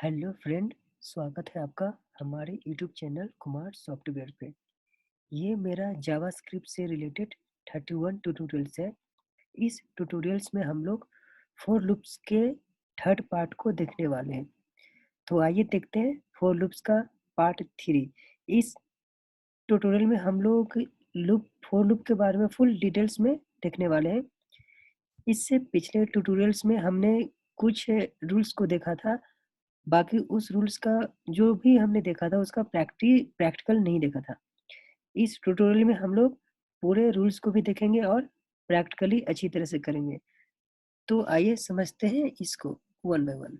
Hello friend, स्वागत है आपका हमारे यूट्यूब चैनल कुमार सॉफ्टवेयर पे। ये मेरा जावास्क्रिप्ट से रिलेटेड 31 ट्यूटोरियल्स है। इस ट्यूटोरियल्स में हम लोग फोर लूप्स के थर्ड पार्ट को देखने वाले हैं। तो आइए देखते हैं फोर लूप्स का पार्ट 3। इस ट्यूटोरियल में हम लोग फोर लूप के बारे में फुल डिटेल्स में देखने वाले हैं। इससे पिछले ट्यूटोरियल्स में हमने कुछ रूल्स को देखा था। बाकी उस रूल्स का जो भी हमने देखा था उसका प्रैक्टिकल नहीं देखा था। इस ट्यूटोरियल में हम लोग पूरे रूल्स को भी देखेंगे और प्रैक्टिकली अच्छी तरह से करेंगे। तो आइए समझते हैं इसको वन बाय वन।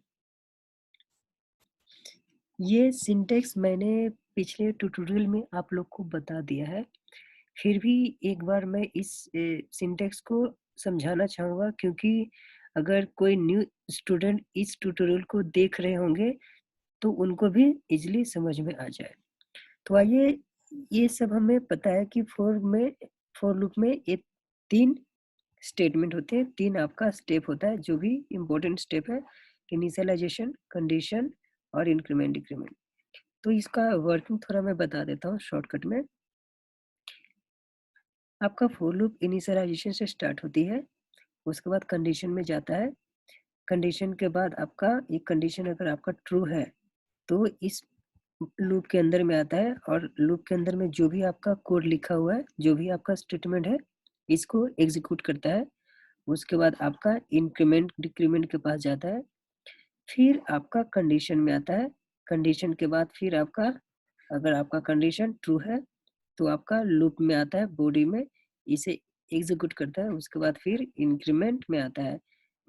ये सिंटैक्स मैंने पिछले ट्यूटोरियल में आप लोग को बता दिया है। फिर भी एक बार मैं इस सिंटैक्स को समझाना चाहूँगा, क्योंकि अगर कोई न्यू स्टूडेंट इस ट्यूटोरियल को देख रहे होंगे तो उनको भी इजीली समझ में आ जाए। तो आइए, ये सब हमें पता है कि फोर लूप में ये 3 स्टेटमेंट होते हैं, 3 आपका स्टेप होता है जो भी इम्पोर्टेंट स्टेप है, इनिशियलाइजेशन, कंडीशन और इंक्रीमेंट डिक्रीमेंट। तो इसका वर्किंग थोड़ा मैं बता देता हूँ शॉर्टकट में। आपका फोर लूप इनिशियलाइजेशन से स्टार्ट होती है, उसके बाद कंडीशन में जाता है। कंडीशन के बाद आपका एक कंडीशन अगर आपका ट्रू है तो इस लूप के अंदर में आता है, और लूप के अंदर में जो भी आपका कोड लिखा हुआ है, जो भी आपका स्टेटमेंट है, इसको एग्जीक्यूट करता है। उसके बाद आपका इंक्रीमेंट डिक्रीमेंट के पास जाता है, फिर आपका कंडीशन में आता है। कंडीशन के बाद फिर आपका, अगर आपका कंडीशन ट्रू है तो आपका लूप में आता है, बॉडी में इसे एग्जीक्यूट करता है। उसके बाद फिर इंक्रीमेंट में आता है,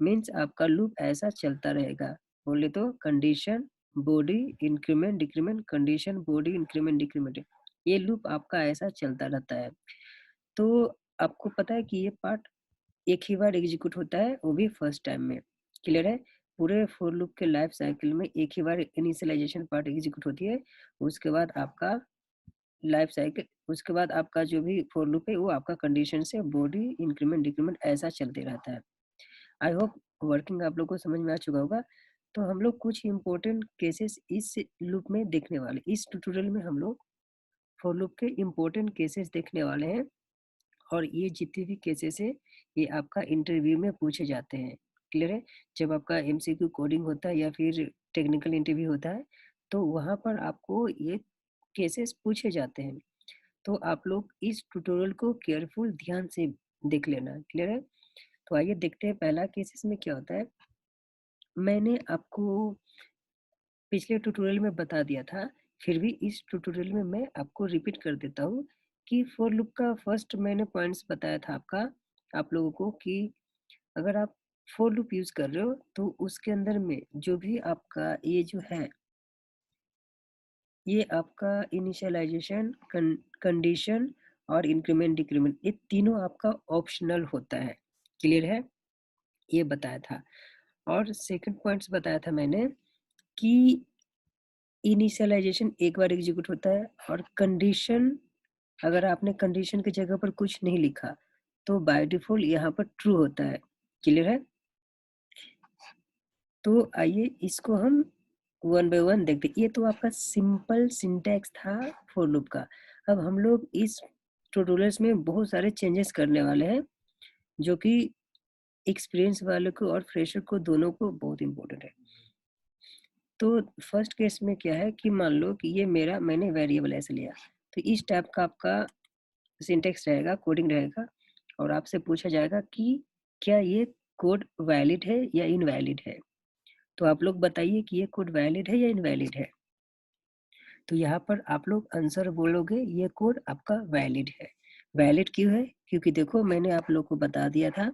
मीन्स आपका लूप ऐसा चलता रहेगा। बोले तो condition body increment decrement, condition body increment decrement, ये लूप आपका ऐसा चलता रहता है। तो आपको पता है कि ये पार्ट एक ही बार एग्जीक्यूट होता है, वो भी फर्स्ट टाइम में। क्लियर है? पूरे फॉर लूप के लाइफ साइकिल में एक ही बार इनिशियलाइजेशन पार्ट एग्जीक्यूट होती है। उसके बाद आपका लाइफ साइकिल, उसके बाद आपका जो भी फॉर लूप है वो आपका कंडीशन से बॉडी इंक्रीमेंट डिक्रीमेंट ऐसा चलते रहता है। आई होप वर्किंग आप लोग को समझ में आ चुका होगा। तो हम लोग कुछ इंपॉर्टेंट केसेस इस लूप में देखने वाले, इस ट्यूटोरियल में हम लोग फॉर लूप के इंपॉर्टेंट केसेस देखने वाले हैं। और ये जितने भी केसेस है ये आपका इंटरव्यू में पूछे जाते हैं। क्लियर है? जब आपका एमसीक्यू कोडिंग होता है या फिर टेक्निकल इंटरव्यू होता है तो वहाँ पर आपको ये केसेस पूछे जाते हैं। तो आप लोग इस ट्यूटोरियल को केयरफुल ध्यान से देख लेना। क्लियर है? तो आइए देखते हैं पहला केस इसमें क्या होता है। मैंने आपको पिछले ट्यूटोरियल में बता दिया था, फिर भी इस ट्यूटोरियल में मैं आपको रिपीट कर देता हूँ कि फॉर लूप का फर्स्ट मैंने पॉइंट्स बताया था आप लोगों को कि अगर आप फॉर लूप यूज कर रहे हो तो उसके अंदर में जो भी आपका ये जो है, ये आपका इनिशियलाइजेशन, कंडीशन और इंक्रीमेंट डिक्रीमेंट, ये तीनों आपका ऑप्शनल होता है। क्लियर है? ये बताया था। और सेकंड पॉइंट्स बताया था मैंने कि इनिशियलाइजेशन एक बार एग्जीक्यूट होता है, और कंडीशन, अगर आपने कंडीशन की जगह पर कुछ नहीं लिखा तो बाय डिफॉल्ट यहाँ पर ट्रू होता है। क्लियर है? तो आइए इसको हम वन बाय वन देखते हैं। ये तो आपका सिंपल सिंटैक्स था फॉर लूप का। अब हम लोग इस ट्यूटोरियल्स में बहुत सारे चेंजेस करने वाले हैं, जो कि एक्सपीरियंस वाले को और फ्रेशर को दोनों को बहुत इंपॉर्टेंट है। तो फर्स्ट केस में क्या है कि मान लो कि ये मैंने वेरिएबल ऐसे लिया, तो इस टाइप का आपका सिंटैक्स रहेगा, कोडिंग रहेगा, और आपसे पूछा जाएगा कि क्या ये कोड वैलिड है या इनवैलिड है। तो आप लोग बताइए कि ये कोड वैलिड है या इनवैलिड है। तो यहाँ पर आप लोग आंसर बोलोगे ये कोड आपका वैलिड है। वैलिड क्यों है? क्योंकि देखो मैंने आप लोग को बता दिया था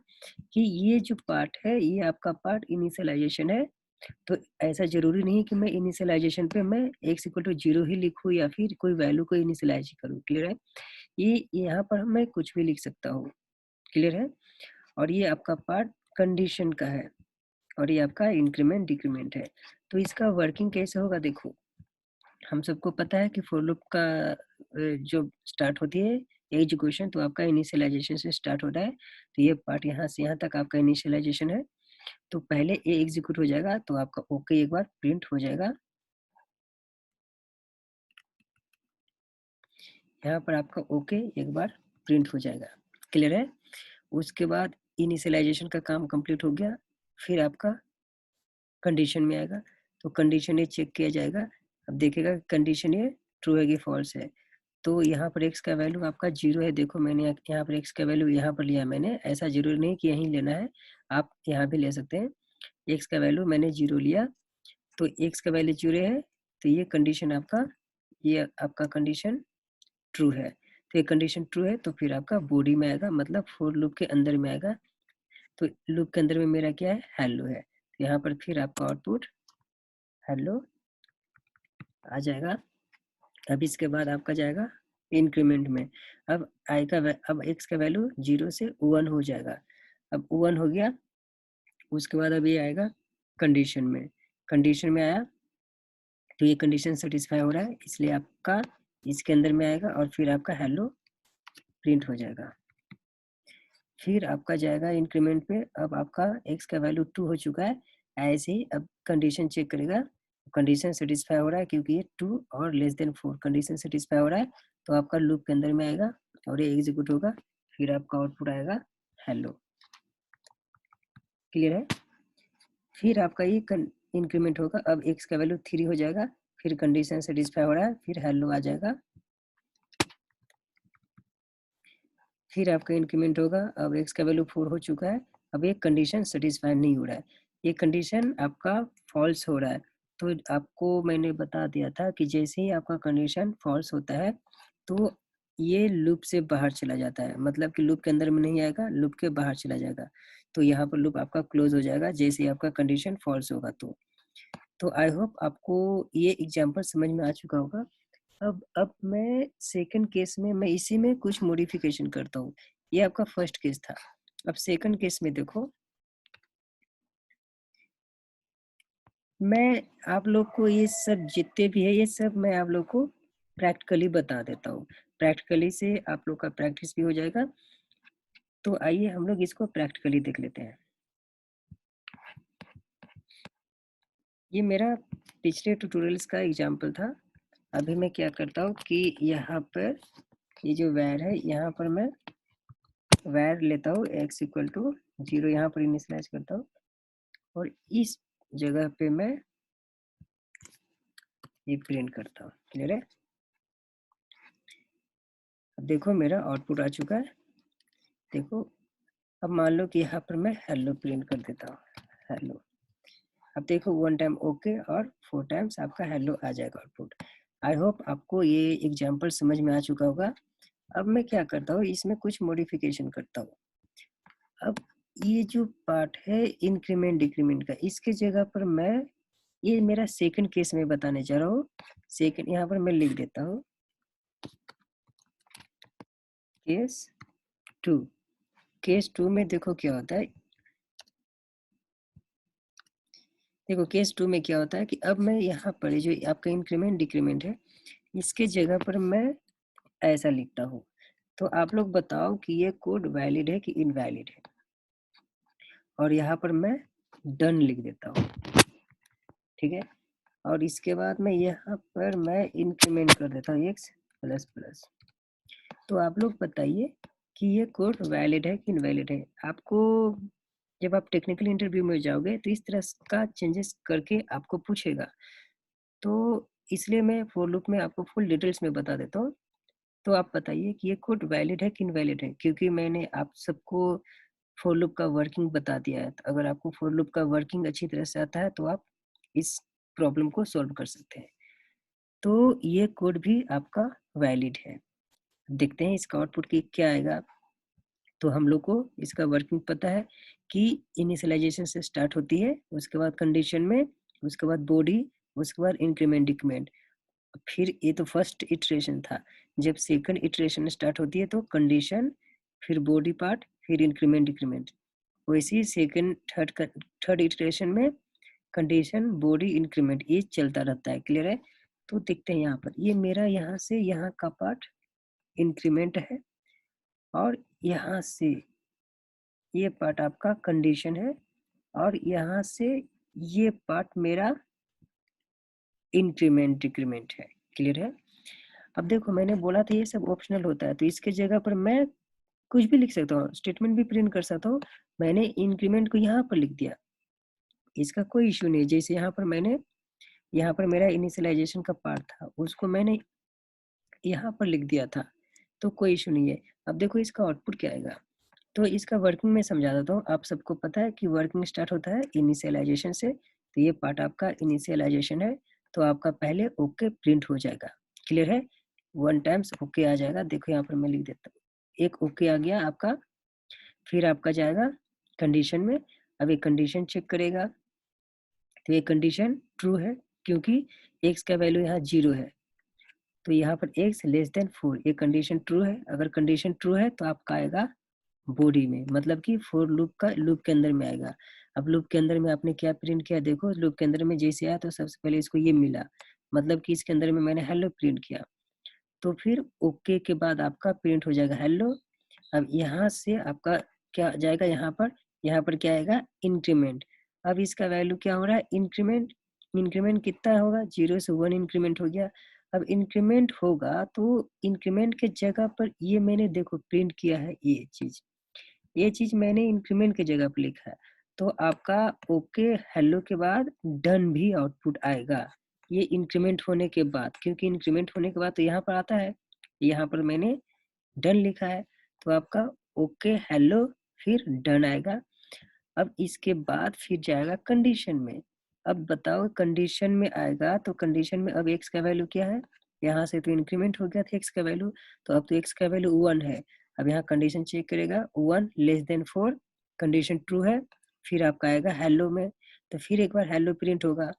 कि ये जो पार्ट है ये आपका पार्ट इनिशियलाइजेशन है। तो ऐसा जरूरी नहीं कि मैं इनिशियलाइजेशन पे मैं x इक्वल टू 0 ही लिखूँ या फिर कोई वैल्यू को इनिशियलाइज करूँ। क्लियर है? ये यहाँ पर मैं कुछ भी लिख सकता हूँ। क्लियर है? और ये आपका पार्ट कंडीशन का है, और ये आपका इंक्रीमेंट डिक्रीमेंट है। तो इसका वर्किंग कैसे होगा देखो। हम सबको पता है कि फॉर लूप का जो स्टार्ट होती है एग्जीक्यूशन, तो आपका इनिशियलाइजेशन से स्टार्ट होता है। तो ये पार्ट यहाँ से यहाँ तक आपका इनिशियलाइजेशन है। तो पहले ए एग्जीक्यूट हो जाएगा तो आपका ओके एक बार प्रिंट हो जाएगा। यहाँ पर आपका ओके एक बार प्रिंट हो जाएगा। क्लियर है? उसके बाद इनिशियलाइजेशन का काम कंप्लीट हो गया, फिर आपका कंडीशन में आएगा, तो कंडीशन ये चेक किया जाएगा। अब देखिएगा कंडीशन ये ट्रू है कि फॉल्स है। तो यहाँ पर x का वैल्यू आपका 0 है। देखो मैंने यहाँ पर x का वैल्यू यहाँ पर लिया मैंने, ऐसा जरूरी नहीं कि यहीं लेना है, आप यहाँ भी ले सकते हैं। x का वैल्यू मैंने 0 लिया, तो x का वैल्यू 0 है, तो ये कंडीशन आपका, ये आपका कंडीशन ट्रू है। तो ये कंडीशन ट्रू है तो फिर आपका बॉडी में आएगा, मतलब फॉर लूप के अंदर में आएगा। तो लूप के अंदर में मेरा क्या है, हेलो है। तो यहाँ पर फिर आपका आउटपुट हेलो आ जाएगा। अब इसके बाद आपका जाएगा इंक्रीमेंट में। अब अब x का वैल्यू 0 से 1 हो जाएगा। अब 1 हो गया, उसके बाद अब ये आएगा कंडीशन में। कंडीशन में आया तो ये कंडीशन सेटिस्फाई हो रहा है, इसलिए आपका इसके अंदर में आएगा और फिर आपका हेलो प्रिंट हो जाएगा। फिर आपका जाएगा इंक्रीमेंट पे। अब आपका x का वैल्यू 2 हो चुका है। ऐसे ही अब कंडीशन चेक करेगा, कंडीशन सेटिस्फाई हो रहा है क्योंकि ये 2 और लेस देन 4 कंडीशन सेटिस्फाई हो रहा है, तो आपका लूप के अंदर में आएगा और ये एग्जीक्यूट होगा, फिर आपका आउटपुट आएगा हेलो। क्लियर है? फिर आपका ये इंक्रीमेंट होगा, अब x का वैल्यू 3 हो जाएगा, फिर कंडीशन सेटिस्फाई हो रहा है, फिर हेलो आ जाएगा। फिर आपका इंक्रीमेंट होगा, अब x का वैल्यू 4 हो चुका है। अब ये कंडीशन सेटिस्फाई नहीं हो रहा है, ये कंडीशन आपका फॉल्स हो रहा है। तो आपको मैंने बता दिया था कि जैसे ही आपका कंडीशन फॉल्स होता है तो ये लूप से बाहर चला जाता है, मतलब कि लूप के अंदर में नहीं आएगा, लूप के बाहर चला जाएगा। तो यहाँ पर लूप आपका क्लोज हो जाएगा जैसे ही आपका कंडीशन फॉल्स होगा। तो आई होप आपको ये एग्जाम्पल समझ में आ चुका होगा। अब मैं सेकंड केस में मैं इसी में कुछ मॉडिफिकेशन करता हूँ। ये आपका फर्स्ट केस था। अब सेकंड केस में देखो, मैं आप लोग को ये सब जितने भी है ये सब मैं आप लोग को प्रैक्टिकली बता देता हूँ। प्रैक्टिकली से आप लोग का प्रैक्टिस भी हो जाएगा। तो आइए हम लोग इसको प्रैक्टिकली देख लेते हैं। ये मेरा पिछले ट्यूटोरियल्स का एग्जाम्पल था। अभी मैं क्या करता हूँ कि यहाँ पर ये जो वैर है, यहाँ पर मैं वैर लेता हूँ x इक्वल टू 0, यहाँ पर इनिशियलाइज करता हूँ और इस जगह पे मैं ये प्रिंट करता हूँ। क्लियर है? अब देखो मेरा आउटपुट आ चुका है। देखो अब मान लो कि यहाँ पर मैं हेलो प्रिंट कर देता हूँ, हेलो। अब देखो 1 टाइम ओके और 4 टाइम्स आपका हेलो आ जाएगा आउटपुट। आई होप आपको ये एग्जाम्पल समझ में आ चुका होगा। अब मैं क्या करता हूँ, इसमें कुछ मॉडिफिकेशन करता हूँ। अब ये जो पार्ट है इंक्रीमेंट डिक्रीमेंट का, इसके जगह पर मैं ये मेरा सेकंड केस में बताने जा रहा हूँ। सेकंड यहाँ पर मैं लिख देता हूँ केस 2। केस 2 में देखो क्या होता है, देखो केस 2 में क्या होता है कि अब मैं यहाँ पर जो आपका इंक्रीमेंट डिक्रीमेंट है इसके जगह पर मैं ऐसा लिखता हूँ। तो आप लोग बताओ कि ये कोड वैलिड है कि इनवैलिड है। और यहाँ पर मैं डन लिख देता हूँ। ठीक है? और इसके बाद में यहाँ पर मैं इंक्रीमेंट कर देता हूँ x प्लस प्लस। तो आप लोग बताइए कि ये कोड वैलिड है कि इनवैलिड है। आपको जब आप टेक्निकल इंटरव्यू में जाओगे तो इस तरह का चेंजेस करके आपको पूछेगा। तो इसलिए मैं फॉर लूप में आपको फुल डिटेल्स में बता देता हूँ। तो आप बताइए कि ये कोड वैलिड है कि इनवैलिड है, क्योंकि मैंने आप सबको फॉर लूप का वर्किंग बता दिया है। तो अगर आपको फॉर लूप का वर्किंग अच्छी तरह से आता है तो आप इस प्रॉब्लम को सॉल्व कर सकते हैं। तो ये कोड भी आपका वैलिड है। देखते हैं इसका आउटपुट की क्या आएगा। तो हम लोग को इसका वर्किंग पता है कि इनिशियलाइजेशन से स्टार्ट होती है, उसके बाद कंडीशन में, उसके बाद बॉडी, उसके बाद इंक्रीमेंट डिक्रीमेंट। फिर ये तो फर्स्ट इटरेशन था। जब सेकंड इटरेशन स्टार्ट होती है तो कंडीशन, फिर बॉडी पार्ट, फिर इंक्रीमेंट डिक्रीमेंट। वैसे ही सेकंड थर्ड इटरेशन में कंडीशन, बॉडी, इंक्रीमेंट ये चलता रहता है। क्लियर है? तो देखते हैं यहाँ पर, ये मेरा यहाँ से यहाँ का पार्ट इंक्रीमेंट है और यहाँ से ये पार्ट आपका कंडीशन है और यहाँ से ये पार्ट मेरा इंक्रीमेंट डिक्रीमेंट है। क्लियर है? अब देखो मैंने बोला था ये सब ऑप्शनल होता है, तो इसके जगह पर मैं कुछ भी लिख सकता हूँ, स्टेटमेंट भी प्रिंट कर सकता हूँ। मैंने इंक्रीमेंट को यहाँ पर लिख दिया, इसका कोई इश्यू नहीं। जैसे यहाँ पर मेरा इनिशियलाइजेशन का पार्ट था, उसको मैंने यहाँ पर लिख दिया था, तो कोई इशू नहीं है। अब देखो इसका आउटपुट क्या आएगा, तो इसका वर्किंग में समझा देता हूँ। आप सबको पता है कि वर्किंग स्टार्ट होता है इनिशियलाइजेशन से, तो ये पार्ट आपका इनिशियलाइजेशन है, तो आपका पहले ओके प्रिंट हो जाएगा। क्लियर है? 1 टाइम्स ओके आ जाएगा। देखो यहाँ पर मैं लिख देता हूँ, एक ओके आ गया आपका। फिर आपका जाएगा कंडीशन में। अब एक कंडीशन चेक करेगा, तो ये कंडीशन ट्रू है क्योंकि x का वैल्यू यहाँ 0 है, तो यहाँ पर x लेस देन 4, ये कंडीशन ट्रू है। अगर कंडीशन ट्रू है तो आपका आएगा बॉडी में, मतलब कि फॉर लूप के अंदर में आएगा। अब लूप के अंदर में आपने क्या प्रिंट किया, देखो लूप के अंदर में जैसे आया तो सबसे पहले इसको ये मिला, मतलब कि इसके अंदर में मैंने हेलो प्रिंट किया, तो फिर ओके के बाद आपका प्रिंट हो जाएगा हेलो। अब यहाँ से आपका क्या जाएगा, यहाँ पर क्या आएगा, इंक्रीमेंट। अब इसका वैल्यू क्या हो रहा है, इंक्रीमेंट। इंक्रीमेंट कितना होगा, 0 से 1 इंक्रीमेंट हो गया। अब इंक्रीमेंट होगा तो इंक्रीमेंट के जगह पर ये मैंने देखो प्रिंट किया है, ये चीज मैंने इंक्रीमेंट के जगह पर लिखा है, तो आपका ओके हेलो के बाद डन भी आउटपुट आएगा, ये इंक्रीमेंट होने के बाद, क्योंकि इंक्रीमेंट होने के बाद तो यहाँ पर आता है, यहाँ पर मैंने डन लिखा है, तो आपका ओके हेलो फिर डन आएगा। अब इसके बाद फिर जाएगा कंडीशन में। अब बताओ कंडीशन में आएगा, तो कंडीशन में अब x का वैल्यू क्या है, यहाँ से तो इंक्रीमेंट हो गया था x का वैल्यू, तो अब तो x का वैल्यू 1 है। अब यहाँ कंडीशन चेक करेगा, 1 लेस देन 4, कंडीशन ट्रू है। फिर आपका आएगा हेलो में, तो फिर एक बार हेलो प्रिंट होगा,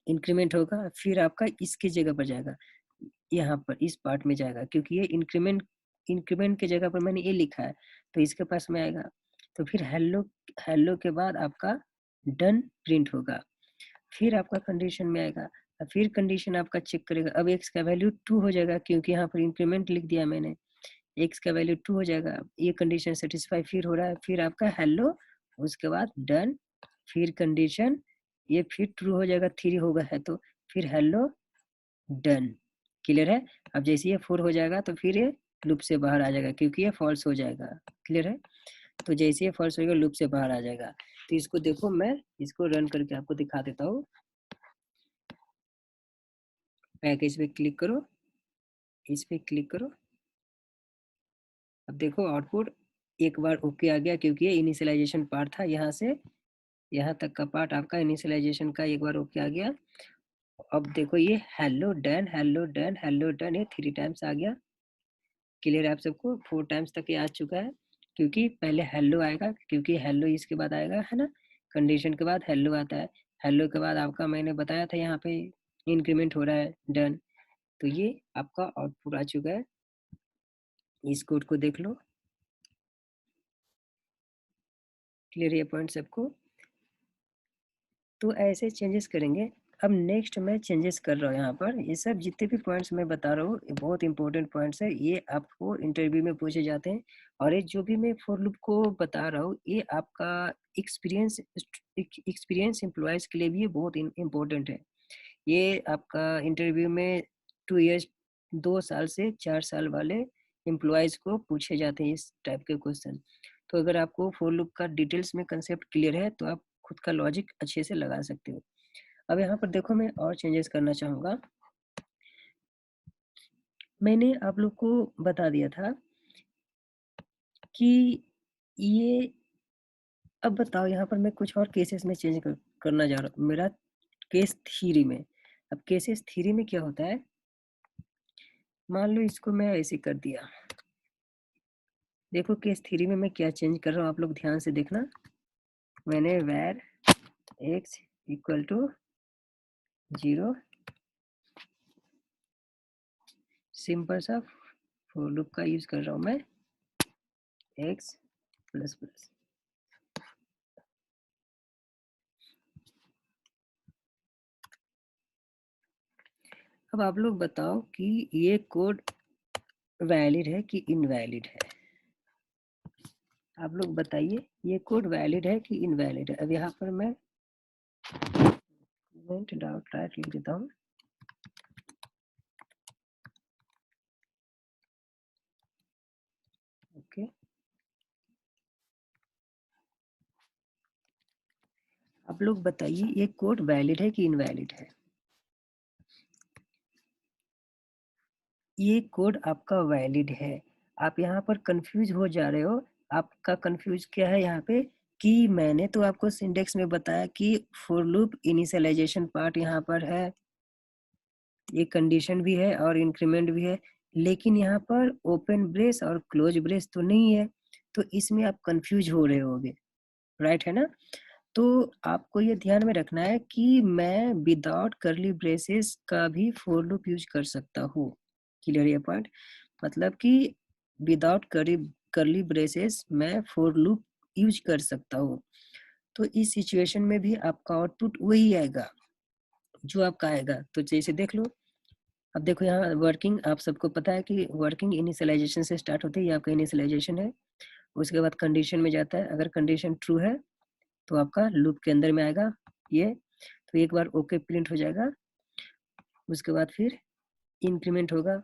इंक्रीमेंट होगा, फिर आपका इसकी जगह पर जाएगा, यहाँ पर इस पार्ट में जाएगा, क्योंकि ये इंक्रीमेंट के जगह पर मैंने ये लिखा है, तो इसके पास में आएगा। तो फिर हेलो हेलो के बाद आपका डन प्रिंट होगा, फिर आपका कंडीशन में आएगा, फिर कंडीशन आपका चेक करेगा। अब x का वैल्यू 2 हो जाएगा, क्योंकि यहाँ पर इंक्रीमेंट लिख दिया मैंने, x का वैल्यू 2 हो जाएगा। ये कंडीशन सेटिस्फाई फिर हो रहा है, फिर आपका हेलो, उसके बाद डन, फिर कंडीशन, ये फिर ट्रू हो जाएगा, 3 होगा है तो, फिर हेलो डन। क्लियर है? अब जैसे ये 4 हो जाएगा तो फिर ये लूप से बाहर आ जाएगा, क्योंकि ये फॉल्स हो जाएगा। क्लियर है? तो जैसे ये फॉल्स होगा लूप से बाहर आ जाएगा। तो इसको देखो, मैं इसको रन करके आपको दिखा देता हूँ। पैकेज पे क्लिक करो, इस पे क्लिक करो। अब देखो आउटपुट एक बार ओके आ गया, क्योंकि ये इनिशियलाइजेशन पार्ट था, यहाँ से यहाँ तक का पार्ट आपका इनिशियलाइजेशन का एक बार ओके आ गया। अब देखो ये hello done hello done hello done, ये 3 टाइम्स आ गया। क्लियर है आप सबको? 4 टाइम्स तक ये आ चुका है, क्योंकि पहले हेलो आएगा, क्योंकि हेलो इसके बाद आएगा, है ना, कंडीशन के बाद हेलो आता है। हेलो के बाद आपका मैंने बताया था यहाँ पे इंक्रीमेंट हो रहा है, डन। तो ये आपका आउटपुट आ चुका है, इस कोड को देख लो। क्लियर है पॉइंट सबको? तो ऐसे चेंजेस करेंगे। अब नेक्स्ट मैं चेंजेस कर रहा हूँ यहाँ पर, ये सब जितने भी पॉइंट्स मैं बता रहा हूँ ये बहुत इंपॉर्टेंट पॉइंट्स है, ये आपको इंटरव्यू में पूछे जाते हैं। और ये जो भी मैं फॉर लूप को बता रहा हूँ, ये आपका एक्सपीरियंस एम्प्लॉयज़ के लिए भी ये बहुत इम्पोर्टेंट है। ये आपका इंटरव्यू में 2 इयर्स 2 साल से 4 साल वाले एम्प्लॉयज़ को पूछे जाते हैं इस टाइप के क्वेश्चन। तो अगर आपको फॉर लूप का डिटेल्स में कंसेप्ट क्लियर है तो आप खुद का लॉजिक अच्छे से लगा सकते हो। अब यहाँ पर देखो मैं और चेंजेस करना चाहूँगा। मैंने आप लोग को बता दिया था कि ये, अब बताओ यहाँ पर मैं कुछ और केसेस में चेंज करना जा रहा हूँ, मेरा केस थ्योरी में। अब केसेस थ्योरी में क्या होता है, मान लो इसको मैं ऐसे कर दिया। देखो केस थ्योरी में मैं क्या चेंज कर रहा हूँ, आप लोग ध्यान से देखना। मैंने वैर x इक्वल टू 0, सिंपल सा फॉर लूप का यूज कर रहा हूँ मैं, x प्लस प्लस। अब आप लोग बताओ कि ये कोड वैलिड है कि इनवैलिड है। आप लोग बताइए ये कोड वैलिड है कि इनवैलिड है। अब यहाँ पर मैं डॉट राइट लिख देता हूँ। ओके, आप लोग बताइए ये कोड वैलिड है कि इनवैलिड है। ये कोड आपका वैलिड है। आप यहाँ पर कंफ्यूज हो जा रहे हो। आपका कंफ्यूज क्या है यहाँ पे कि मैंने तो आपको सिंटेक्स में बताया कि फॉर लूप इनिशियलाइजेशन पार्ट यहाँ पर है, ये कंडीशन भी है और इंक्रीमेंट भी है, लेकिन यहाँ पर ओपन ब्रेस और क्लोज ब्रेस तो नहीं है, तो इसमें आप कंफ्यूज हो रहे होगे, राइट है ना? तो आपको ये ध्यान में रखना है कि मैं विदाउट कर्ली ब्रेसेस का भी फॉर लूप यूज कर सकता हूँ। क्लियर ये पॉइंट? मतलब कि विदाउट कर्ली ब्रेसेस मैं फॉर लूप यूज कर सकता हूँ। तो इस सिचुएशन में भी आपका आउटपुट वही आएगा जो आपका आएगा। तो जैसे देख लो, अब देखो यहाँ वर्किंग, आप सबको पता है कि वर्किंग इनिशियलाइजेशन से स्टार्ट होती है, ये आपका इनिशियलाइजेशन है। उसके बाद कंडीशन में जाता है, अगर कंडीशन ट्रू है तो आपका लूप के अंदर में आएगा ये, तो एक बार ओके प्रिंट हो जाएगा। उसके बाद फिर इंक्रीमेंट होगा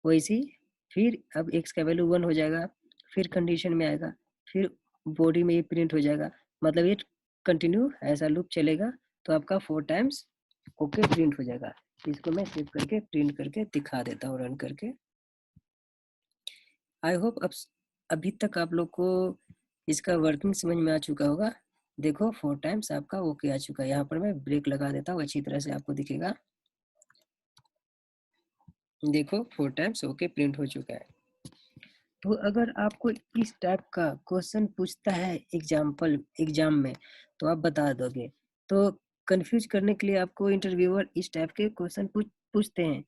वैसी, फिर अब एक्स का वैल्यू 1 हो जाएगा, फिर कंडीशन में आएगा, फिर बॉडी में ये प्रिंट हो जाएगा। मतलब ये कंटिन्यू ऐसा लूप चलेगा, तो आपका 4 टाइम्स ओके प्रिंट हो जाएगा। इसको मैं सेव करके प्रिंट करके दिखा देता हूँ रन करके। आई होप अब अभी तक आप लोग को इसका वर्किंग समझ में आ चुका होगा। देखो 4 टाइम्स आपका ओके आ चुका है। यहाँ पर मैं ब्रेक लगा देता हूँ, अच्छी तरह से आपको दिखेगा। देखो 4 टाइम्स ओके प्रिंट हो चुका है। तो अगर आपको इस टाइप का क्वेश्चन पूछता है एग्जाम में, तो आप बता दोगे। तो कंफ्यूज करने के लिए आपको इंटरव्यूअर इस टाइप के क्वेश्चन पूछते हैं,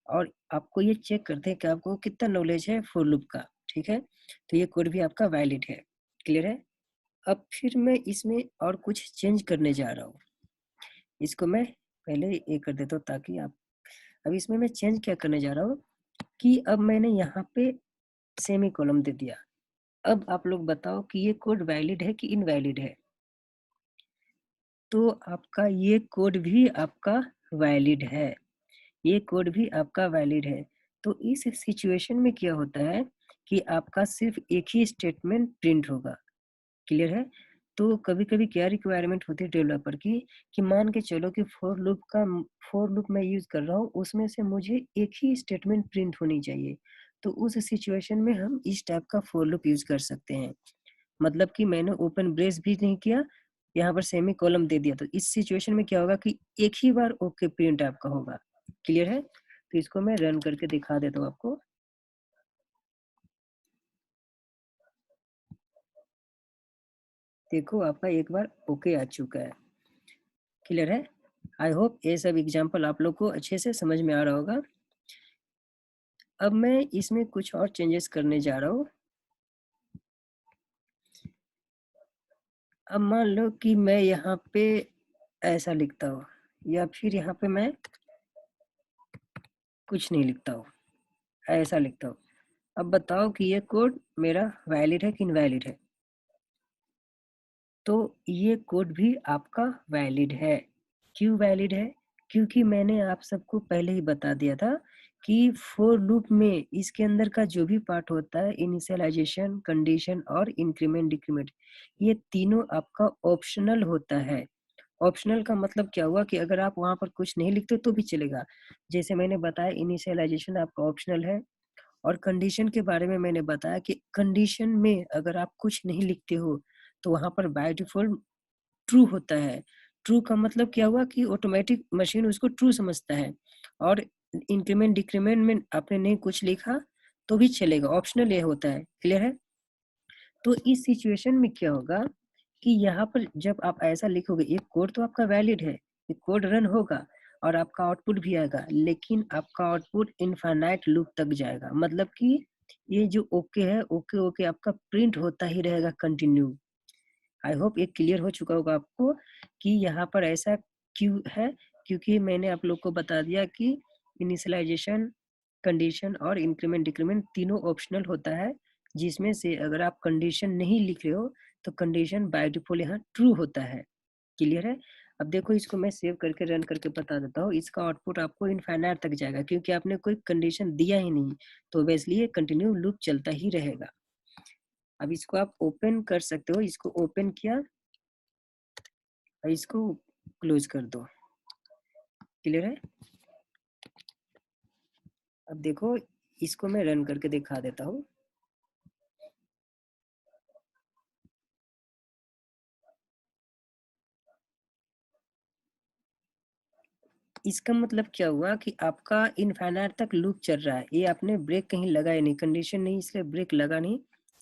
और आपको ये चेक करते हैं कि आपको कितना नॉलेज है फॉर लूप का। ठीक है, तो ये कोड भी आपका वैलिड है। क्लियर है? अब फिर मैं इसमें और कुछ चेंज करने जा रहा हूँ। इसको मैं पहले ये कर देता हूँ ताकि आप, अब इसमें मैं चेंज क्या करने जा रहा हूँ कि अब मैंने यहाँ पे सेमी कॉलम दे दिया। अब आप लोग बताओ कि ये कोड वैलिड है कि इनवैलिड है। तो आपका ये कोड भी आपका वैलिड है, ये कोड भी आपका वैलिड है। तो इस सिचुएशन में क्या होता है कि आपका सिर्फ एक ही स्टेटमेंट प्रिंट होगा। क्लियर है? तो कभी कभी क्या रिक्वायरमेंट होती है डेवलपर की कि मान के चलो कि फॉर लूप मैं यूज कर रहा हूँ, उसमें से मुझे एक ही स्टेटमेंट प्रिंट होनी चाहिए। तो उस सिचुएशन में हम इस टाइप का फॉर लूप यूज कर सकते हैं। मतलब कि मैंने ओपन ब्रेस भी नहीं किया, यहाँ पर सेमी कॉलम दे दिया, तो इस सिचुएशन में क्या होगा कि एक ही बार ओके प्रिंट आपका होगा। क्लियर है? तो इसको मैं रन करके दिखा देता हूँ आपको। देखो आपका एक बार ओके आ चुका है। क्लियर है? आई होप ये सब एग्जाम्पल आप लोग को अच्छे से समझ में आ रहा होगा। अब मैं इसमें कुछ और चेंजेस करने जा रहा हूँ। अब मान लो कि मैं यहाँ पे ऐसा लिखता हूँ, या फिर यहाँ पे मैं कुछ नहीं लिखता हूँ, ऐसा लिखता हूँ। अब बताओ कि ये कोड मेरा वैलिड है कि इनवैलिड है? तो ये कोड भी आपका वैलिड है। क्यों वैलिड है? क्योंकि मैंने आप सबको पहले ही बता दिया था कि फॉर लूप में इसके अंदर का जो भी पार्ट होता है, इनिशियलाइजेशन, कंडीशन और इंक्रीमेंट डिक्रीमेंट, ये तीनों आपका ऑप्शनल होता है। ऑप्शनल का मतलब क्या हुआ कि अगर आप वहां पर कुछ नहीं लिखते तो भी चलेगा। जैसे मैंने बताया इनिशियलाइजेशन आपका ऑप्शनल है, और कंडीशन के बारे में मैंने बताया कि कंडीशन में अगर आप कुछ नहीं लिखते हो तो वहां पर बाय डिफॉल्ट ट्रू होता है। ट्रू का मतलब क्या हुआ कि ऑटोमेटिक मशीन उसको ट्रू समझता है। और इंक्रीमेंट डिक्रीमेंट में आपने नहीं कुछ लिखा तो भी चलेगा, ऑप्शनल ये होता है। क्लियर है? तो इस सिचुएशन में क्या होगा कि यहाँ पर जब आप ऐसा लिखोगे, एक कोड तो आपका वैलिड है, एक कोड रन होगा और आपका आउटपुट भी आएगा, लेकिन आपका आउटपुट इनफाइनाइट लूप तक जाएगा। मतलब कि ये जो ओके है, ओके ओके आपका प्रिंट होता ही रहेगा कंटिन्यू। आई होप ये क्लियर हो चुका होगा आपको कि यहाँ पर ऐसा क्यों है, क्योंकि मैंने आप लोग को बता दिया कि इनिशियलाइजेशन, कंडीशन और इंक्रीमेंट डिक्रीमेंट तीनों ऑप्शनल होता है। जिसमें से अगर आप कंडीशन नहीं लिख रहे हो, तो कंडीशन बाय डिफ़ॉल्ट यहाँ ट्रू होता है। क्लियर है? अब देखो इसको मैं सेव करके रन करके बता देता हूँ। इसका आउटपुट आपको इनफाइनाइट तक जाएगा क्योंकि आपने कोई कंडीशन दिया ही नहीं, तो ऑब्वियसली ये कंटिन्यू लूप चलता ही रहेगा। अब इसको आप ओपन कर सकते हो, इसको ओपन किया और इसको क्लोज़ कर दो। क्लियर है? अब देखो इसको मैं रन करके दिखा देता हूँ। इसका मतलब क्या हुआ कि आपका इनफाइनाइट तक लूप चल रहा है। ये आपने ब्रेक कहीं लगाया नहीं, कंडीशन नहीं इसलिए ब्रेक लगा नहीं,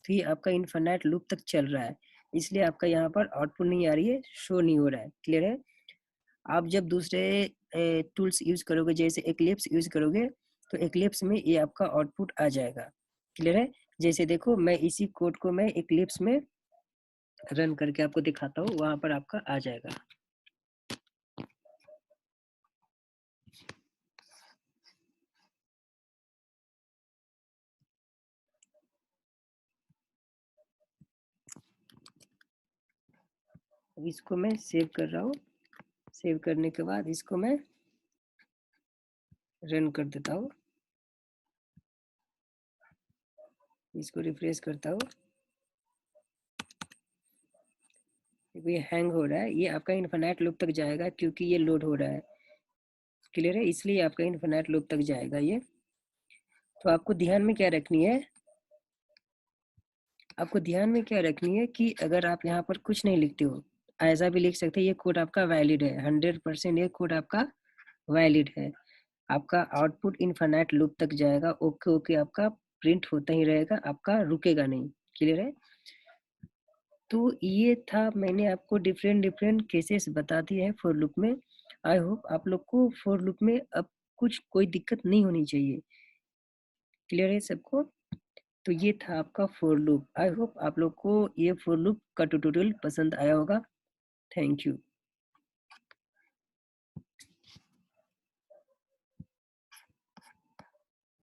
तो ये आपका इनफाइनाइट लूप तक चल रहा है। इसलिए आपका यहाँ पर आउटपुट नहीं आ रही है, शो नहीं हो रहा है। क्लियर है? आप जब दूसरे टूल्स यूज़ करोगे जैसे एक्लिप्स यूज़ करोगे, तो एक्लिप्स में ये आपका आउटपुट आ जाएगा। क्लियर है? जैसे देखो मैं इसी कोड को मैं एक्लिप्स में रन करके आपको दिखाता हूँ, वहाँ पर आपका आ जाएगा। अब इसको मैं सेव कर रहा हूँ। सेव करने के बाद इसको मैं रन कर देता हूँ। इसको रिफ्रेश करता हूँ। देखो ये हैंग हो रहा है, ये आपका इनफिनाइट लूप तक जाएगा क्योंकि ये लोड हो रहा है। क्लियर है? इसलिए आपका इनफिनाइट लूप तक जाएगा ये। तो आपको ध्यान में क्या रखनी है, आपको ध्यान में क्या रखनी है कि अगर आप यहाँ पर कुछ नहीं लिखते हो, ऐसा भी लिख सकते हैं ये कोड आपका वैलिड है, 100% ये कोड आपका वैलिड है। आपका आउटपुट इनफिनाइट लूप तक जाएगा। ओके ओके आपका प्रिंट होता ही रहेगा, आपका रुकेगा नहीं। क्लियर है? तो ये था, मैंने आपको डिफरेंट डिफरेंट केसेस बता दिए हैं फॉर लूप में। आई होप आप लोग को फॉर लूप में अब कुछ कोई दिक्कत नहीं होनी चाहिए। क्लियर है सबको? तो ये था आपका फॉर लूप। आई होप आप लोग को ये फॉर लूप का ट्यूटोरियल पसंद आया होगा। Thank you.